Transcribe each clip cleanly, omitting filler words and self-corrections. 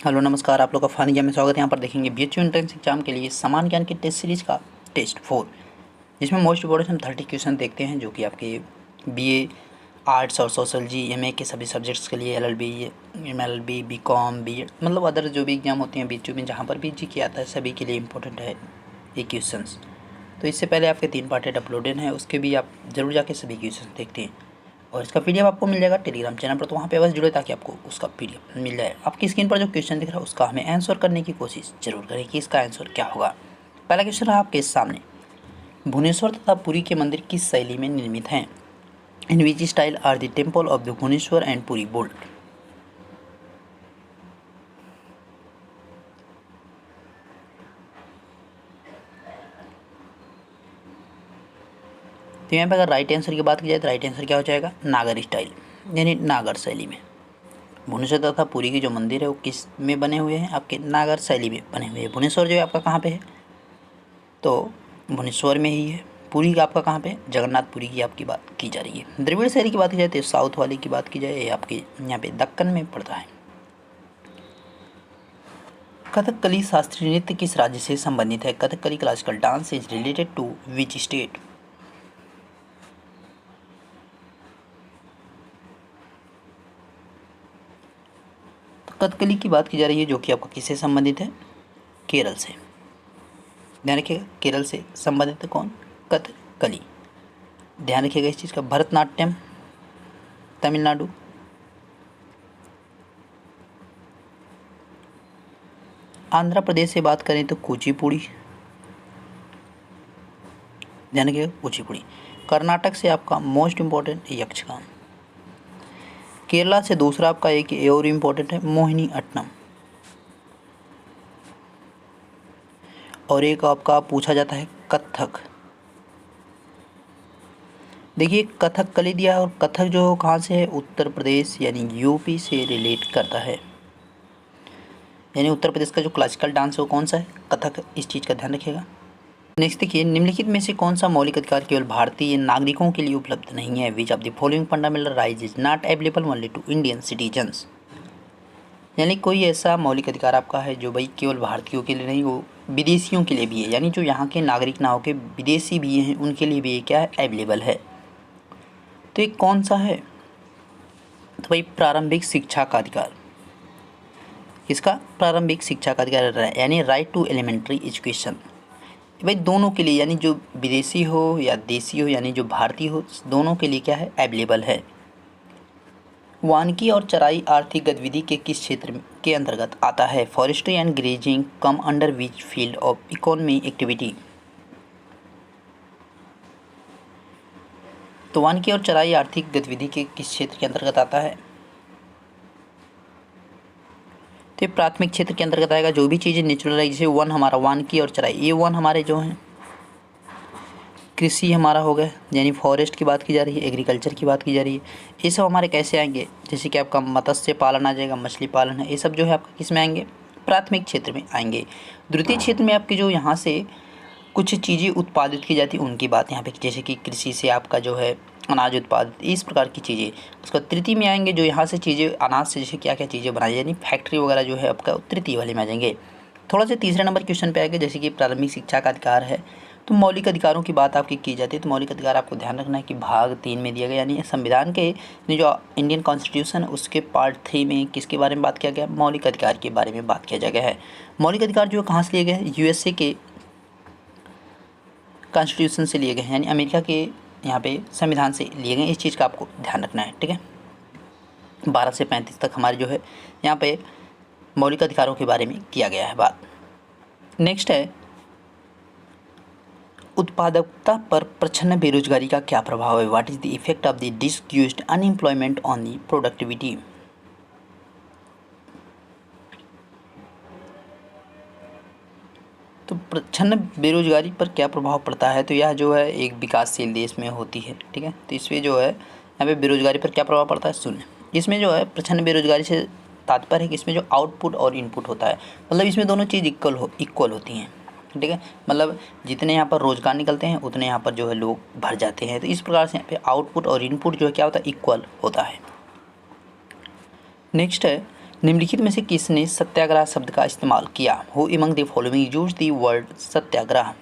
Hello नमस्कार, आप लोग का फ़नी ज्ञान में स्वागत है। यहाँ पर देखेंगे बीएचयू एंट्रेंस एग्जाम के लिए समान ज्ञान की टेस्ट सीरीज़ का टेस्ट 4, जिसमें मोस्ट इम्पोर्टेंट हम 30 क्वेश्चन देखते हैं, जो कि आपके बीए आर्ट्स और सोशलॉजी एमए के सभी सब्जेक्ट्स के लिए, एलएलबी, एमएलबी, बीकॉम, बीएड, मतलब अदर जो भी एग्जाम होते हैं बीएचयू में, जहाँ पर भी जीके आता है सभी के लिए इंपॉर्टेंट है ये क्वेश्चन। तो इससे पहले आपके 3 पार्टेड अपलोडेड हैं, उसके भी आप ज़रूर जाके सभी क्वेश्चन देखते हैं। और इसका पीडीएफ आपको मिल जाएगा टेलीग्राम चैनल पर, तो वहाँ पे बस जुड़े ताकि आपको उसका पीडीएफ मिल जाए। आपकी स्क्रीन पर जो क्वेश्चन दिख रहा है उसका हमें आंसर करने की कोशिश जरूर करें कि इसका आंसर क्या होगा। पहला क्वेश्चन है आपके सामने, भुवनेश्वर तथा पुरी के मंदिर किस शैली में निर्मित हैं? In which style are the temple of the Bhubaneswar and Puri built? तो यहाँ पे अगर राइट आंसर की बात की जाए तो राइट आंसर क्या हो जाएगा? नागर स्टाइल, यानी नागर शैली में। भुवनेश्वर तथा पुरी के जो मंदिर है वो किस में बने हुए हैं? आपके नागर शैली में बने हुए हैं। भुवनेश्वर जो है आपका कहाँ पे है? तो भुवनेश्वर में ही है। पुरी का आपका कहाँ पे? जगन्नाथपुरी की आपकी बात की जा रही है। द्रविड़ शैली की बात की जाए तो साउथ वाले की बात की जाए, ये आपके यहाँ पे दक्कन में पड़ता है। कथकली शास्त्रीय नृत्य किस राज्य से संबंधित है? Kathakali classical dance is related to which state? Kathakali की बात की जा रही है, जो कि आपका किससे संबंधित है? केरल से। ध्यान रखिएगा, केरल से संबंधित है कौन? कथकली। ध्यान रखिएगा इस चीज़ का। भरतनाट्यम तमिलनाडु। आंध्र प्रदेश से बात करें तो कुचिपुड़ी। ध्यान रखिएगा, कुचिपुड़ी। कर्नाटक से आपका मोस्ट इम्पोर्टेंट यक्षगान। केरला से दूसरा आपका एक और इम्पोर्टेंट है मोहिनी अट्टनम। और एक आपका पूछा जाता है कथक। देखिए, कथक कली दिया और कथक जो कहाँ से है? उत्तर प्रदेश यानी यूपी से रिलेट करता है। यानी उत्तर प्रदेश का जो क्लासिकल डांस है वो कौन सा है? कथक। इस चीज़ का ध्यान रखिएगा। नेक्स्ट देखिए, निम्नलिखित में से कौन सा मौलिक अधिकार केवल भारतीय नागरिकों के लिए उपलब्ध नहीं है? Which of the following fundamental right is not available only to Indian citizens? यानी कोई ऐसा मौलिक अधिकार आपका है जो भाई केवल भारतीयों के लिए नहीं, वो विदेशियों के लिए भी है, यानी जो यहाँ के नागरिक ना होकर विदेशी भी हैं उनके लिए भी ये क्या है? अवेलेबल है। तो ये कौन सा है? तो भाई प्रारंभिक शिक्षा का अधिकार। किसका? प्रारंभिक शिक्षा का अधिकार, यानी राइट टू एलिमेंट्री एजुकेशन। भाई दोनों के लिए, यानी जो विदेशी हो या देसी हो, यानी जो भारतीय हो, दोनों के लिए क्या है? अवेलेबल है। वानिकी और चराई आर्थिक गतिविधि के किस क्षेत्र के अंतर्गत आता है? Forestry and grazing come under which field of economy activity? तो वानिकी और चराई आर्थिक गतिविधि के किस क्षेत्र के अंतर्गत आता है? तो ये प्राथमिक क्षेत्र के अंतर्गत आएगा। जो भी चीज़ें नेचुरल है, जैसे वन हमारा वानिकी और चराई, ये वन हमारे जो हैं कृषि हमारा हो गया, यानी फॉरेस्ट की बात की जा रही है, एग्रीकल्चर की बात की जा रही है। ये सब हमारे कैसे आएंगे? जैसे कि आपका मत्स्य पालन आ जाएगा, मछली पालन है, ये सब जो है आपका किस में आएंगे? प्राथमिक क्षेत्र में आएंगे। द्वितीय क्षेत्र में आपकी जो यहाँ से कुछ चीज़ें उत्पादित की जाती है उनकी बात यहाँ पे, जैसे कि कृषि से आपका जो है अनाज उत्पादित, इस प्रकार की चीज़ें। उसका तृतीय में आएंगे, जो यहाँ से चीज़ें अनाज से जैसे क्या क्या चीज़ें बनाई, यानी फैक्ट्री वगैरह जो है आपका तृतीय वाले में आ जाएंगे। थोड़ा सा तीसरे नंबर क्वेश्चन पे आएगा, जैसे कि प्रारंभिक शिक्षा का अधिकार है, तो मौलिक अधिकारों की बात आपकी की जाती है। तो मौलिक अधिकार आपको ध्यान रखना है कि भाग 3 में दिया गया, यानी संविधान के जो इंडियन कॉन्स्टिट्यूशन उसके पार्ट 3 में किसके बारे में बात किया गया? मौलिक अधिकार के बारे में बात किया गया है। मौलिक अधिकार जो कहाँ से लिए गए हैं? यूएसए के कॉन्स्टिट्यूशन से लिए गए हैं, यानी अमेरिका के यहाँ पे संविधान से लिए गए। इस चीज़ का आपको ध्यान रखना है, ठीक है। 12 से 35 तक हमारे जो है यहाँ पे मौलिक अधिकारों के बारे में किया गया है बात। नेक्स्ट है, उत्पादकता पर प्रच्छन्न बेरोजगारी का क्या प्रभाव है? What is the effect of the disguised unemployment on the productivity? तो प्रच्छन्न बेरोजगारी पर क्या प्रभाव पड़ता है? तो यह जो है एक विकासशील देश में होती है, ठीक है। तो इसमें जो है यहाँ पे बेरोजगारी पर क्या प्रभाव पड़ता है? सुनिए, इसमें जो है प्रच्छन्न बेरोजगारी से तात्पर्य है कि इसमें जो आउटपुट और इनपुट होता है, मतलब इसमें दोनों चीज़ इक्वल होती हैं, ठीक है। मतलब जितने यहाँ पर रोजगार निकलते हैं उतने यहाँ पर जो है लोग भर जाते हैं। तो इस प्रकार से यहाँ पे आउटपुट और इनपुट जो है क्या होता है? इक्वल होता है। नेक्स्ट है, निम्नलिखित में से किसने सत्याग्रह शब्द का इस्तेमाल किया? Who among the following used the word satyagraha?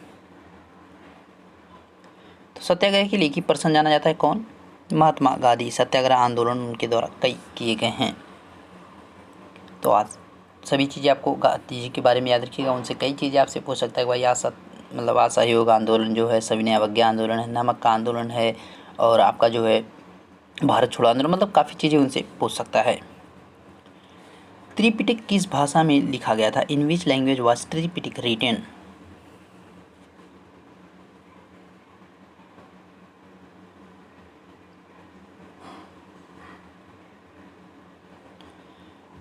तो सत्याग्रह के लिए एक ही पर्सन जाना जाता है, कौन? महात्मा गांधी। सत्याग्रह आंदोलन उनके द्वारा कई किए गए हैं। तो आज सभी चीज़ें आपको गांधी जी के बारे में याद रखिएगा। उनसे कई चीज़ें आपसे पूछ सकता है कि भाई असहयोग आंदोलन जो है, सविनय अवज्ञा आंदोलन है, नमक का आंदोलन है, और आपका जो है भारत छोड़ो आंदोलन, मतलब काफ़ी चीज़ें उनसे पूछ सकता है। त्रिपिटक किस भाषा में लिखा गया था? In which language was Tripitaka written?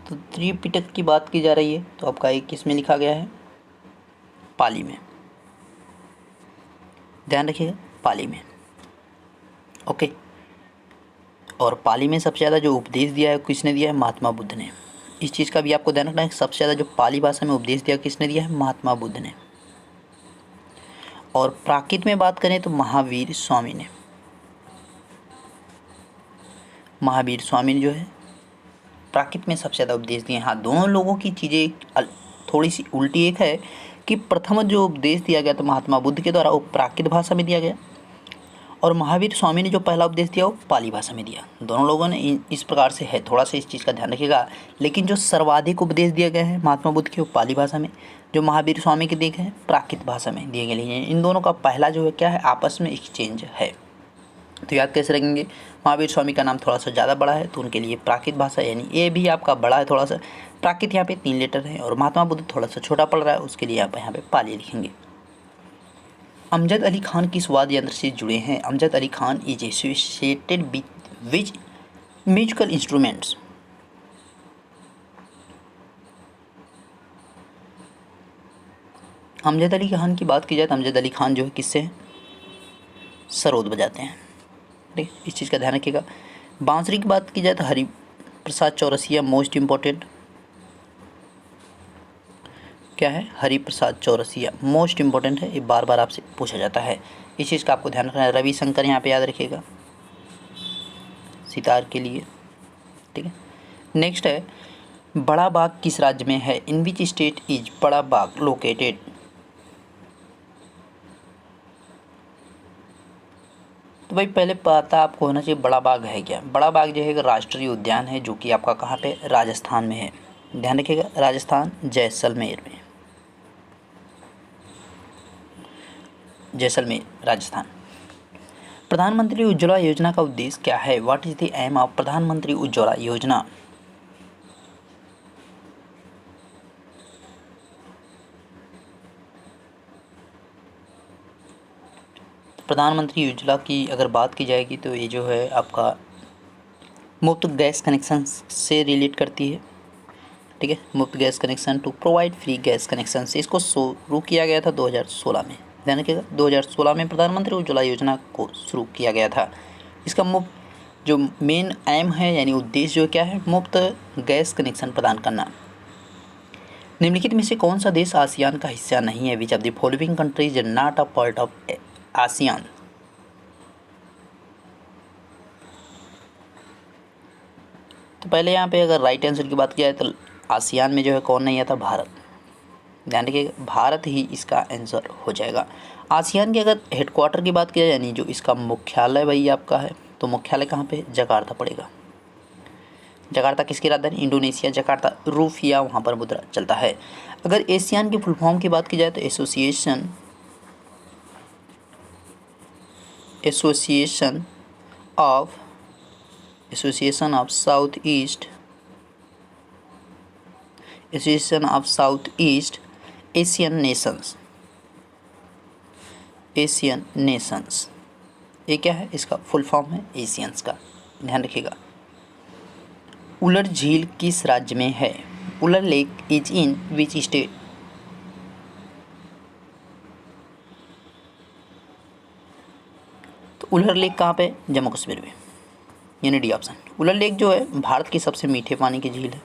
तो त्रिपिटक की बात की जा रही है, तो आपका एक किस में लिखा गया है? पाली में। ध्यान रखिएगा, पाली में। ओके। और पाली में सबसे ज़्यादा जो उपदेश दिया है किसने दिया है? महात्मा बुद्ध ने। इस चीज़ का भी आपको ध्यान रखना है, सबसे ज़्यादा जो पाली भाषा में उपदेश दिया किसने दिया है? महात्मा बुद्ध ने। और प्राकृत में बात करें तो महावीर स्वामी ने। महावीर स्वामी ने जो है प्राकृत में सबसे ज़्यादा उपदेश दिए। हाँ, दोनों लोगों की चीज़ें थोड़ी सी उल्टी। एक है कि प्रथम जो उपदेश दिया गया था महात्मा बुद्ध के द्वारा वो प्राकृत भाषा में दिया गया, और महावीर स्वामी ने जो पहला उपदेश दिया वो पाली भाषा में दिया। दोनों लोगों ने इस प्रकार से है, थोड़ा सा इस चीज़ का ध्यान रखिएगा। लेकिन जो सर्वाधिक उपदेश दिए गए हैं महात्मा बुद्ध के वो पाली भाषा में, जो महावीर स्वामी के दिए हैं प्राकृत भाषा में दिए गए हैं। इन दोनों का पहला जो है क्या है? आपस में एक्सचेंज है। तो याद कैसे रखेंगे? महावीर स्वामी का नाम थोड़ा सा ज़्यादा बड़ा है तो उनके लिए प्राकृत भाषा, यानी ये भी आपका बड़ा है थोड़ा सा। प्राकृत यहाँ पे 3 लेटर है, और महात्मा बुद्ध थोड़ा सा छोटा पड़ रहा है, उसके लिए आप यहाँ पे पाली लिखेंगे। अमजद अली खान किस वाद्य यंत्र से जुड़े हैं? Amjad Ali Khan is associated which musical instruments? Amjad Ali Khan की बात की जाए तो अमजद अली खान जो है किससे हैं? सरोद बजाते हैं। ठीक, इस चीज़ का ध्यान रखिएगा। बांसुरी की बात की जाए तो हरि प्रसाद चौरसिया मोस्ट इम्पोर्टेंट क्या है? हरि प्रसाद चौरसिया मोस्ट इम्पोर्टेंट है, ये बार बार आपसे पूछा जाता है। इस चीज़ का आपको ध्यान रखना है। रविशंकर यहाँ पे याद रखिएगा सितार के लिए। ठीक है। नेक्स्ट है, बड़ा बाग किस राज्य में है? इन विच स्टेट इज बड़ा बाग लोकेटेड? तो भाई पहले पता आपको होना चाहिए बड़ा बाग है क्या। बड़ा बाग जो है एक राष्ट्रीय उद्यान है जो कि आपका कहाँ पे? राजस्थान में है। ध्यान रखिएगा, राजस्थान जैसलमेर में। जैसलमेर राजस्थान। प्रधानमंत्री उज्ज्वला योजना का उद्देश्य क्या है? What is the aim of Pradhanmantri Ujjwala योजना? प्रधानमंत्री उज्ज्वला की अगर बात की जाएगी तो ये जो है आपका मुफ्त गैस कनेक्शन से रिलेट करती है। ठीक है, मुफ्त gas connection to provide free gas connection से इसको शुरू किया गया था 2016 में। ध्यान रखिएगा, 2016 में प्रधानमंत्री उज्ज्वला योजना को शुरू किया गया था। इसका मुफ्त जो मेन एम है यानी उद्देश्य जो क्या है? मुफ्त गैस कनेक्शन प्रदान करना। निम्नलिखित में से कौन सा देश आसियान का हिस्सा नहीं है? Which of the following countries are not a part of ASEAN? तो पहले यहाँ पे अगर राइट आंसर की बात की जाए तो आसियान में जो है कौन नहीं आता? भारत। ध्यान रखिएगा, भारत ही इसका आंसर हो जाएगा। आसियान के अगर हेडक्वार्टर की बात की जाए यानी जो इसका मुख्यालय वही आपका है, तो मुख्यालय कहाँ पे? जकार्ता पड़ेगा। जकार्ता किसकी राजधानी? Indonesia Jakarta. रूफिया वहाँ पर मुद्रा चलता है। अगर एशियान की फुल फॉर्म की बात की जाए तो association of south east Asian Nations, ये क्या है? इसका फुल फॉर्म है एशियंस का। ध्यान रखिएगा। उलर झील किस राज्य में है? Wular lake is in which state? तो उलर लेक कहाँ पे? जम्मू कश्मीर में, यानी डी ऑप्शन। उलर लेक जो है भारत की सबसे मीठे पानी की झील है।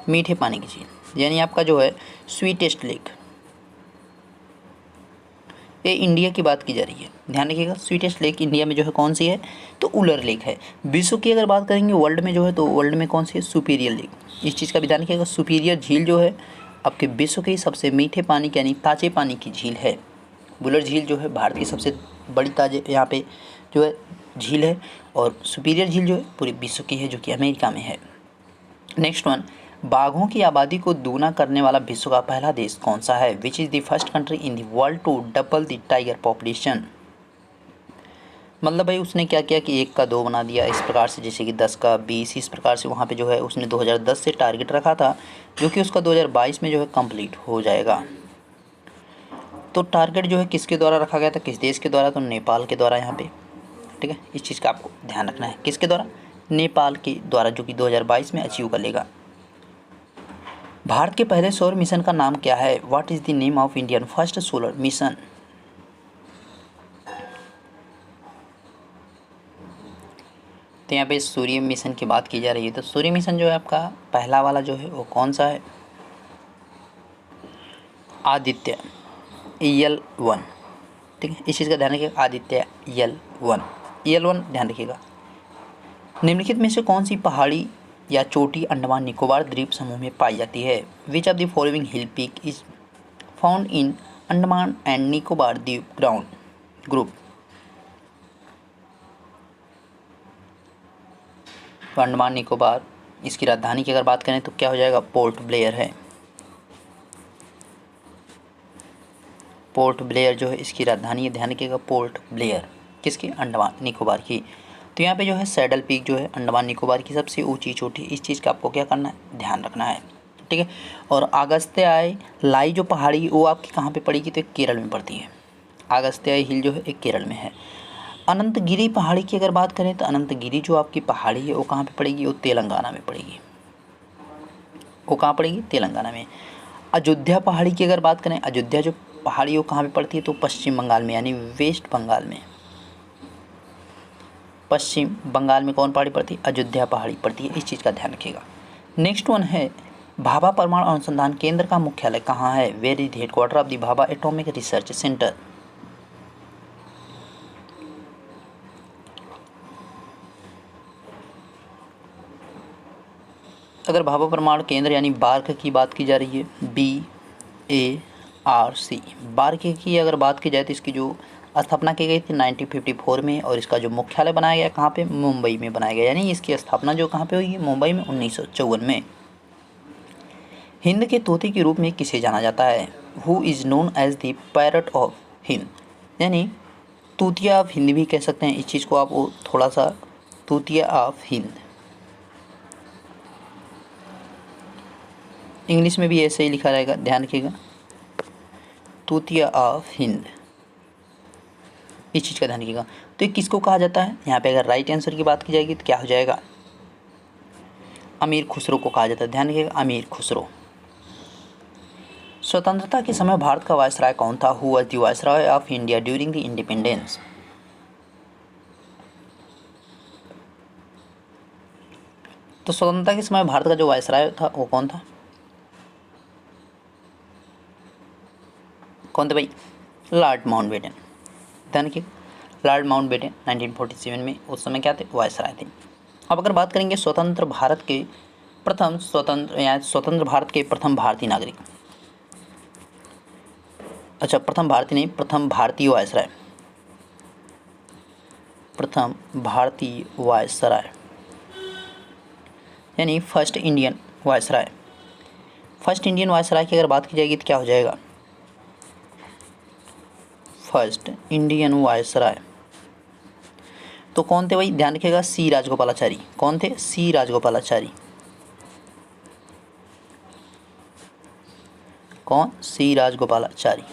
मीठे पानी की झील यानी आपका जो है स्वीटेस्ट लेक। ये इंडिया की बात की जा रही है, ध्यान रखिएगा। स्वीटेस्ट लेक इंडिया में जो है कौन सी है, तो उलर लेक है। विश्व की अगर बात करेंगे वर्ल्ड में जो है, तो वर्ल्ड में कौन सी है, सुपीरियर लेक। इस चीज़ का भी ध्यान रखिएगा। सुपीरियर झील जो है आपके विश्व की सबसे मीठे पानी यानी ताजे पानी की झील है। वुलर झील जो है भारत की सबसे बड़ी ताजे यहाँ पे जो है झील है, और सुपीरियर झील जो है पूरे विश्व की है, जो कि अमेरिका में है। नेक्स्ट वन, बाघों की आबादी को दूना करने वाला विश्व का पहला देश कौन सा है? Which is the first country in the world to double the tiger population. मतलब भाई उसने क्या किया कि 1 का 2 बना दिया, इस प्रकार से, जैसे कि 10 का 20, इस प्रकार से वहाँ पे जो है उसने 2010 से टारगेट रखा था, जो कि उसका 2022 में जो है कंप्लीट हो जाएगा। तो टारगेट जो है किसके द्वारा रखा गया था, किस देश के द्वारा, तो नेपाल के द्वारा यहाँ पे, ठीक है। इस चीज़ का आपको ध्यान रखना है, किसके द्वारा, नेपाल के द्वारा, जो कि 2022 में अचीव कर लेगा। भारत के पहले सौर मिशन का नाम क्या है? What is the name of Indian first solar mission. तो यहाँ पे सूर्य मिशन की बात की जा रही है, तो सूर्य मिशन जो है आपका पहला वाला जो है वो कौन सा है? आदित्य EL1, ठीक है। इस चीज़ का ध्यान रखिएगा, आदित्य EL1 ध्यान रखिएगा। निम्नलिखित में से कौन सी पहाड़ी या चोटी अंडमान निकोबार द्वीप समूह में पाई जाती है? Which of the following hill peak is found in Andaman and Nicobar द्वीप ग्रुप। तो अंडमान निकोबार, इसकी राजधानी की अगर बात करें तो क्या हो जाएगा, पोर्ट ब्लेयर है। पोर्ट ब्लेयर जो है इसकी राजधानी है, ध्यान रखिएगा, पोर्ट ब्लेयर, किसकी, अंडमान निकोबार की। तो यहाँ पे जो है सैडल पीक जो है अंडमान निकोबार की सबसे ऊंची चोटी, इस चीज़ का आपको क्या करना है, ध्यान रखना है, ठीक है। और अगस्त्याय लाई जो पहाड़ी वो आपकी कहाँ पे पड़ेगी, तो केरल में पड़ती है। अगस्त्याय हिल जो है एक केरल में है। अनंतगिरी पहाड़ी की अगर बात करें तो अनंतगिरी जो आपकी पहाड़ी है वो कहाँ पे पड़ेगी, वो तेलंगाना में पड़ेगी। वो कहाँ पड़ेगी, तेलंगाना में। अयोध्या पहाड़ी की अगर बात करें, अयोध्या जो पहाड़ी वो कहाँ पे पड़ती है, तो पश्चिम बंगाल में, यानी वेस्ट बंगाल में। पश्चिम बंगाल में कौन पहाड़ी पड़ती है, अयोध्या पहाड़ी पड़ती है, इस चीज़ का ध्यान रखिएगा। नेक्स्ट वन है, भाभा परमाणु अनुसंधान केंद्र का मुख्यालय कहाँ है? Where is headquarter of the Bhabha atomic research centre. अगर भाभा परमाणु केंद्र यानी बार्क की बात की जा रही है, BARC, बार्क की अगर बात की जाए तो इसकी जो स्थापना की गई थी 1954 में, और इसका जो मुख्यालय बनाया गया कहाँ पे, मुंबई में बनाया गया, यानी इसकी स्थापना जो कहाँ पे हुई है, मुंबई में 1954 में। हिंद के तोते के रूप में किसे जाना जाता है? Who is known as the parrot of Hind, यानी तूतिया ऑफ हिंद भी कह सकते हैं इस चीज़ को आप, वो थोड़ा सा, तूतिया ऑफ हिंद, इंग्लिश में भी ऐसे ही लिखा रहेगा, ध्यान रखिएगा, तूतिया ऑफ हिंद, इस चीज़ का ध्यान रखिएगा। तो ये किसको कहा जाता है? यहाँ पे अगर राइट आंसर की बात की जाएगी तो क्या हो जाएगा, अमीर खुसरो को कहा जाता है, ध्यान रखिएगा, अमीर खुसरो। स्वतंत्रता के समय भारत का वायसराय कौन था? Who was the viceroy of India during the independence. तो स्वतंत्रता के समय भारत का जो वायसराय था वो कौन था, कौन थे भाई? लॉर्ड माउंटबेटन, ध्यान रखिए, लॉर्ड माउंटबेटन 1947 में उस समय क्या थे, वायसराय थे। अब अगर बात करेंगे स्वतंत्र भारत के प्रथम भारतीय नागरिक, अच्छा प्रथम भारतीय नहीं, प्रथम भारतीय वायसराय, प्रथम भारतीय वायसराय यानी first Indian viceroy. First Indian viceroy की अगर बात की जाएगी तो क्या हो जाएगा, फर्स्ट इंडियन वायसराय। तो कौन थे भाई, ध्यान रखिएगा, सी राजगोपालाचारी। कौन थे, सी राजगोपालाचारी। कौन, सी राजगोपालाचारी,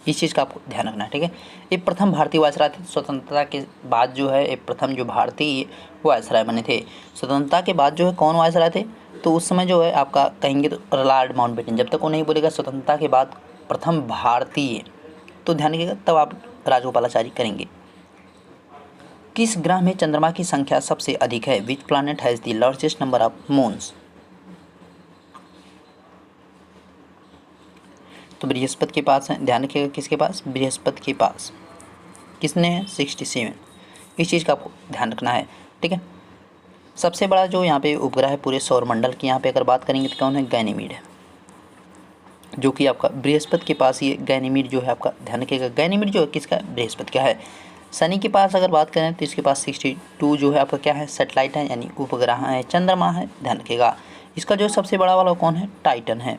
इस चीज़ का आपको ध्यान रखना है, ठीक है। ये प्रथम भारतीय वायसराय थे, स्वतंत्रता के बाद जो है ये प्रथम जो भारतीय वायसराय बने थे। स्वतंत्रता के बाद जो है कौन वायसराय थे, तो उस समय जो है आपका कहेंगे तो लॉर्ड माउंटबेटन। जब तक वो नहीं बोलेगा स्वतंत्रता के बाद प्रथम भारतीय, तो ध्यान रखिएगा तब आप राजगोपालाचारी करेंगे। किस ग्रह में चंद्रमा की संख्या सबसे अधिक है? Which planet has the largest number of moons. तो बृहस्पति के पास है, ध्यान रखिएगा किसके पास, बृहस्पति के पास। किसने है, 67। इस चीज़ का आपको ध्यान रखना है, ठीक है। सबसे बड़ा जो यहाँ पे उपग्रह है पूरे सौरमंडल की यहाँ पे अगर बात करेंगे तो कौन है, गैनीमीड है, जो कि आपका बृहस्पति के पास ये गैनीमीड जो है आपका, ध्यान रखिएगा गैनीमीड जो है किसका, बृहस्पति का है। शनि के पास अगर बात करें तो इसके पास 62 जो है आपका क्या है, सैटेलाइट है यानी उपग्रह है, चंद्रमा है, ध्यान रखिएगा। इसका जो सबसे बड़ा वाला कौन है, टाइटन है।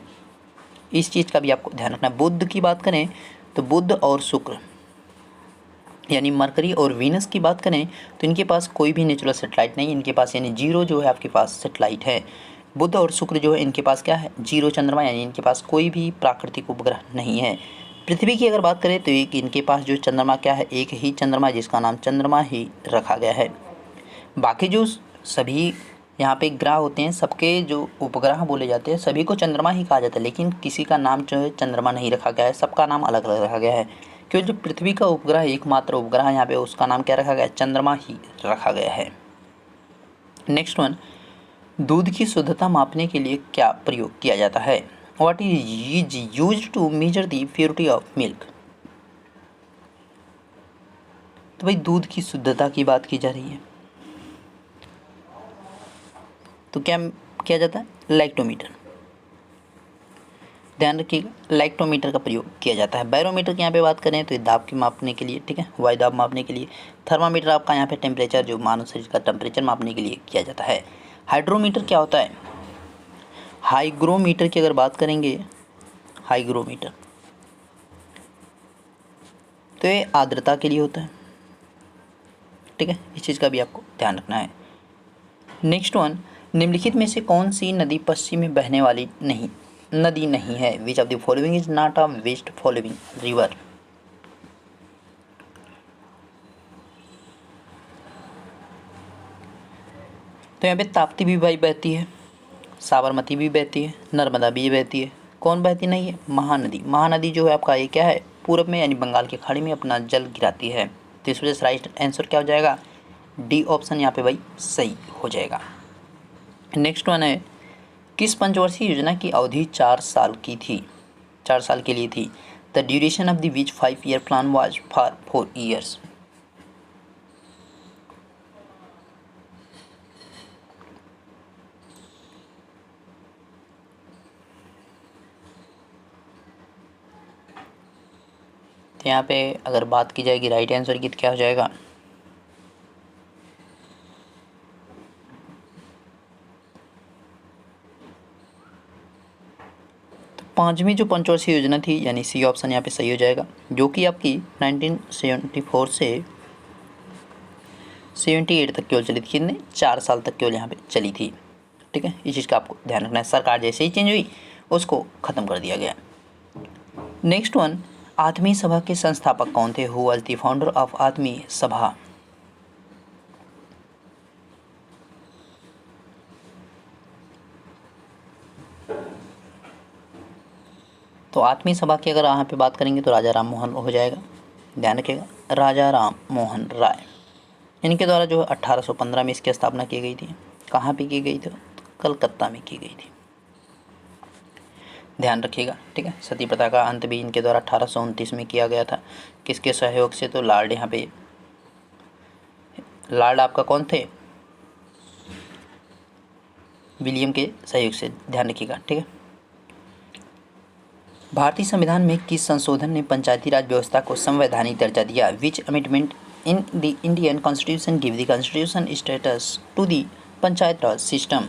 इस चीज़ का भी आपको ध्यान रखना है। बुध की बात करें तो बुध और शुक्र यानी मरकरी और वीनस की बात करें तो इनके पास कोई भी नेचुरल सेटेलाइट नहीं, इनके पास यानी जीरो जो है आपके पास सेटेलाइट है। बुध और शुक्र जो है इनके पास क्या है, जीरो चंद्रमा, यानी इनके पास कोई भी प्राकृतिक उपग्रह नहीं है। पृथ्वी की अगर बात करें तो एक इनके पास जो चंद्रमा क्या है, एक ही चंद्रमा जिसका नाम चंद्रमा ही रखा गया है। बाकी जो सभी यहाँ पे ग्रह होते हैं सबके जो उपग्रह बोले जाते हैं सभी को चंद्रमा ही कहा जाता है, लेकिन किसी का नाम जो है चंद्रमा नहीं रखा गया है, सबका नाम अलग अलग रखा गया है। क्योंकि जो पृथ्वी का उपग्रह एकमात्र उपग्रह यहाँ पे उसका नाम क्या रखा गया है, चंद्रमा ही रखा गया है। नेक्स्ट वन, दूध की शुद्धता मापने के लिए क्या प्रयोग किया जाता है, what is used to measure the purity of milk. तो भाई दूध की शुद्धता की बात की जा रही है तो क्या किया जाता है, लैक्टोमीटर, ध्यान रखिएगा लैक्टोमीटर का प्रयोग किया जाता है। बैरोमीटर की यहाँ पे बात करें तो ये दाब की मापने के लिए, ठीक है, वायु दाब मापने के लिए। थर्मामीटर आपका यहाँ पे टेम्परेचर जो मानव शरीर का टेम्परेचर मापने के लिए किया जाता है। हाइड्रोमीटर क्या होता है, हाइग्रोमीटर की अगर बात करेंगे, हाइग्रोमीटर तो ये आर्द्रता के लिए होता है, ठीक है, इस चीज़ का भी आपको ध्यान रखना है। नेक्स्ट वन, निम्नलिखित में से कौन सी नदी पश्चिम में बहने वाली नदी नहीं है, which of the following is not a west flowing river. तो यहाँ पे ताप्ती भी भाई बहती है, साबरमती भी बहती है, नर्मदा भी बहती है, कौन बहती नहीं है, महानदी। महानदी जो है आपका ये क्या है, पूरब में यानी बंगाल की खाड़ी में अपना जल गिराती है। तो इस वजह से राइट आंसर क्या हो जाएगा, डी ऑप्शन यहाँ पे भाई सही हो जाएगा। नेक्स्ट वन है, किस पंचवर्षीय योजना की अवधि 4 साल की थी, 4 साल के लिए थी। The duration of the which 5-year plan was for 4 years। तो यहाँ पे अगर बात की जाएगी राइट आंसर की तो क्या हो जाएगा, तो 5वीं जो पंचवर्षीय योजना थी यानी सी ऑप्शन यहाँ पे सही हो जाएगा, जो कि आपकी 1974 से 78 तक केवल चली थी। कितने, 4 साल तक केवल यहाँ पे चली थी, ठीक है, इस चीज़ का आपको ध्यान रखना है। सरकार जैसे ही चेंज हुई उसको ख़त्म कर दिया गया। नेक्स्ट वन, आत्मीय सभा के संस्थापक कौन थे, who was the founder of आत्मीय सभा। तो आत्मीय सभा की अगर यहाँ पे बात करेंगे तो राजा राम मोहन हो जाएगा, ध्यान रखिएगा राजा राम मोहन राय। इनके द्वारा जो है 1815 में इसकी स्थापना की गई थी। कहाँ पे की गई थी, कलकत्ता में की गई थी, ध्यान रखिएगा, ठीक है। सती प्रथा का अंत भी इनके द्वारा 1829 में किया गया था। किसके सहयोग से, तो लॉर्ड यहाँ पे लॉर्ड आपका कौन थे, विलियम के सहयोग से, ध्यान रखिएगा, ठीक है। भारतीय संविधान में किस संशोधन ने पंचायती राज व्यवस्था को संवैधानिक दर्जा दिया, which amendment in the Indian constitution give the constitution status to the panchayat raj system.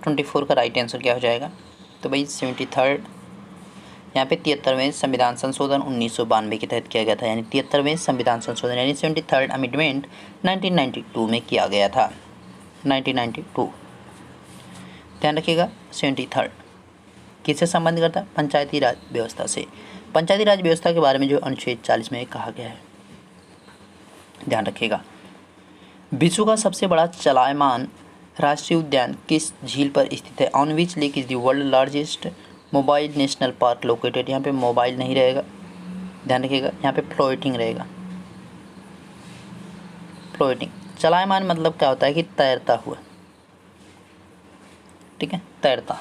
तो 24 का राइट आंसर क्या हो जाएगा, तो भाई 73rd यहाँ पे 73वें संविधान संशोधन 1992 के तहत किया गया था, यानी 73वें संविधान संशोधन यानी 73rd अमेंडमेंट 1992 में किया गया था, 1992, ध्यान रखिएगा। 73rd किससे संबंध करता है, पंचायती राज व्यवस्था से। पंचायती राज व्यवस्था के बारे में जो अनुच्छेद 40 में कहा गया है, ध्यान रखिएगा। विश्व का सबसे बड़ा चलायमान राष्ट्रीय उद्यान किस झील पर स्थित है, on which lake is the world largest mobile national park located. यहाँ पे मोबाइल नहीं रहेगा, ध्यान रखिएगा, यहाँ पे फ्लोटिंग रहेगा, फ्लोटिंग, चलायमान मतलब क्या होता है कि तैरता हुआ, ठीक है, तैरता,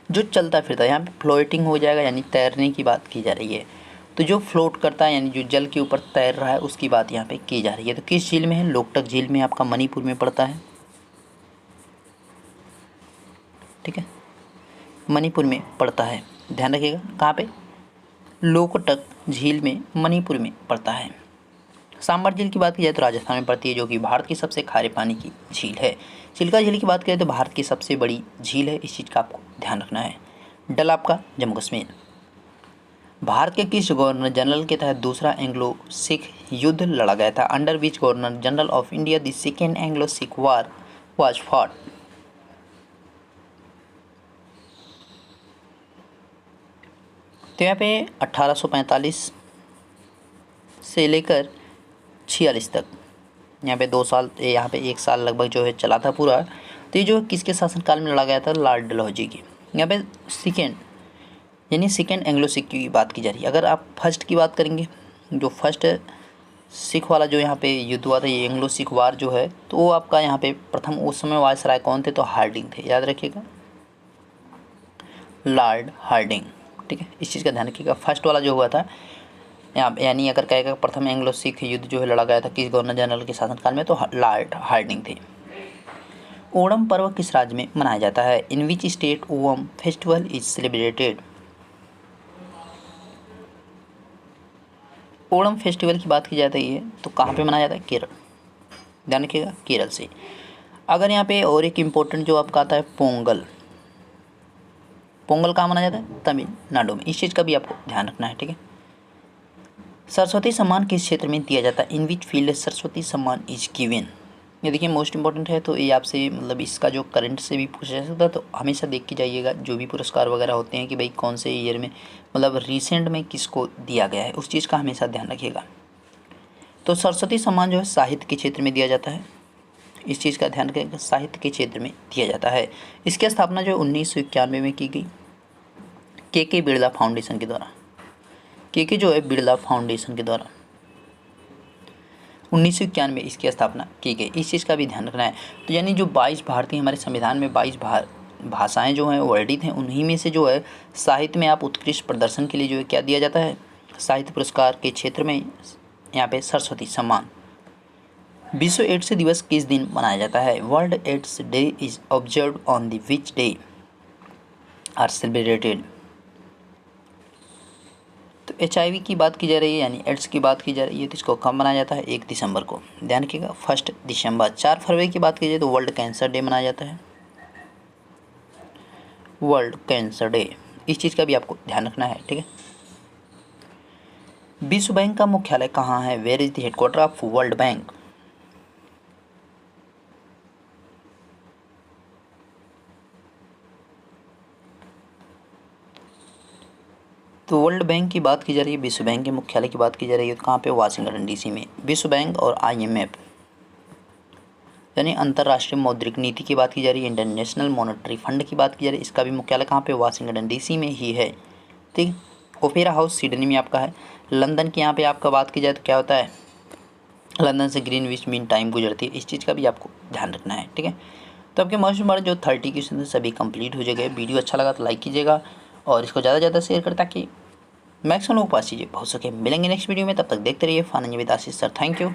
जो चलता फिरता। यहाँ पे फ्लोटिंग हो जाएगा, यानी तैरने की बात की जा रही है। तो जो फ्लोट करता है यानी जो जल के ऊपर तैर रहा है उसकी बात यहाँ पे की जा रही है। तो किस झील में है? लोकटक झील में, आपका मणिपुर में पड़ता है, ठीक है, मणिपुर में पड़ता है, ध्यान रखिएगा। कहाँ पे? लोकटक झील में, मणिपुर में पड़ता है। सांबर झील की बात की जाए तो राजस्थान में पड़ती है, जो कि भारत की सबसे खारे पानी की झील है। चिल्का झील की बात करें तो भारत की सबसे बड़ी झील है, इस चीज़ का आपको ध्यान रखना है। डल आपका जम्मू कश्मीर। भारत के किस गवर्नर जनरल के तहत दूसरा एंग्लो सिख युद्ध लड़ा गया था? Under which governor general of India the second Anglo Sikh war was fought? तो यहाँ पे 1845 से लेकर 46 तक, यहाँ पे 2 साल, यहाँ पे 1 साल लगभग जो है चला था पूरा। तो ये जो किसके शासनकाल में लड़ा गया था? लॉर्ड डलहौजी की। यहाँ पे सेकेंड यानी सेकेंड एंग्लो सिख की बात की जा रही है। अगर आप फर्स्ट की बात करेंगे, जो फर्स्ट सिख वाला जो यहाँ पे युद्ध हुआ था, ये एंग्लो सिख वार जो है, तो वो आपका यहाँ पे प्रथम उस समय वायसराय कौन थे? तो हार्डिंग थे, याद रखिएगा, लॉर्ड हार्डिंग, ठीक है, इस चीज़ का ध्यान रखिएगा। फर्स्ट वाला जो हुआ था यहाँ, यानी अगर कहेगा प्रथम एंग्लो सिख युद्ध जो है लड़ा गया था किस गवर्नर जनरल के शासनकाल में? तो लॉर्ड हार्डिंग थे। ओणम पर्व किस राज्य में मनाया जाता है? In which state Onam festival is celebrated? Onam festival की बात की जाती है तो कहाँ पे मनाया जाता है? केरल, ध्यान रखिएगा, केरल से। अगर यहाँ पे और एक इम्पोर्टेंट जो आपका आता है पोंगल, पोंगल कहाँ मनाया जाता है? तमिलनाडु में, इस चीज़ का भी आपको ध्यान रखना है, ठीक है। सरस्वती सम्मान किस क्षेत्र में दिया जाता है? इन विच फील्ड सरस्वती सम्मान इज गिवन? ये देखिए मोस्ट इंपॉर्टेंट है, तो ये आपसे मतलब इसका जो करंट से भी पूछा जा सकता है, तो हमेशा देख के जाइएगा जो भी पुरस्कार वगैरह होते हैं कि भाई कौन से ईयर में, मतलब रिसेंट में किसको दिया गया है, उस चीज़ का हमेशा ध्यान रखिएगा। तो सरस्वती सम्मान जो है साहित्य के क्षेत्र में दिया जाता है, इस चीज़ का ध्यान रखिएगा, साहित्य के क्षेत्र में दिया जाता है। इसकी स्थापना जो 1991 में की गई के बिरला फाउंडेशन के द्वारा, के जो है बिरला फाउंडेशन के द्वारा 1991 में इसकी स्थापना की गई, इस चीज़ का भी ध्यान रखना है। तो यानी जो 22 भारतीय हमारे संविधान में 22 भाषाएं जो हैं वर्णित हैं, उन्हीं में से जो है साहित्य में आप उत्कृष्ट प्रदर्शन के लिए जो है क्या दिया जाता है? साहित्य पुरस्कार के क्षेत्र में यहाँ पे सरस्वती सम्मान। विश्व एड्स दिवस किस दिन मनाया जाता है? World AIDS day is observe on the which day are celebrated? तो HIV की बात की जा रही है, यानी एड्स की बात की जा रही है, तो इसको कब मनाया जाता है? 1 दिसंबर को, ध्यान रखिएगा, 1 दिसंबर। 4 फरवरी की बात की जाए तो वर्ल्ड कैंसर डे मनाया जाता है, वर्ल्ड कैंसर डे, इस चीज़ का भी आपको ध्यान रखना है, ठीक है। विश्व बैंक का मुख्यालय कहाँ है? Where is the headquarter of world bank? तो वर्ल्ड बैंक की बात की जा रही है, विश्व बैंक के मुख्यालय की बात की जा रही है, तो कहाँ पे? वाशिंगटन DC में। विश्व बैंक और IMF यानी अंतर्राष्ट्रीय मौद्रिक नीति की बात की जा रही है, इंटरनेशनल मॉनेटरी फंड की बात की जा रही है, इसका भी मुख्यालय कहाँ पे? वाशिंगटन DC में ही है, ठीक। ओपेरा हाउस सिडनी में आपका है। लंदन की यहाँ पे आपका बात की जाए तो क्या होता है? लंदन से ग्रीनविच मीन टाइम गुजरती है, इस चीज़ का भी आपको ध्यान रखना है, ठीक है। तो आपके मोस्ट इंपॉर्टेंट जो 30 क्वेश्चन सभी कंप्लीट हो जाएंगे। वीडियो अच्छा लगा तो लाइक कीजिएगा और इसको ज़्यादा से ज़्यादा शेयर करें ताकि मैक्सिमम लोगों के पास चीज़ें पहुँच सके। मिलेंगे नेक्स्ट वीडियो में, तब तक देखते रहिए fun with Ashish sir. Thank you.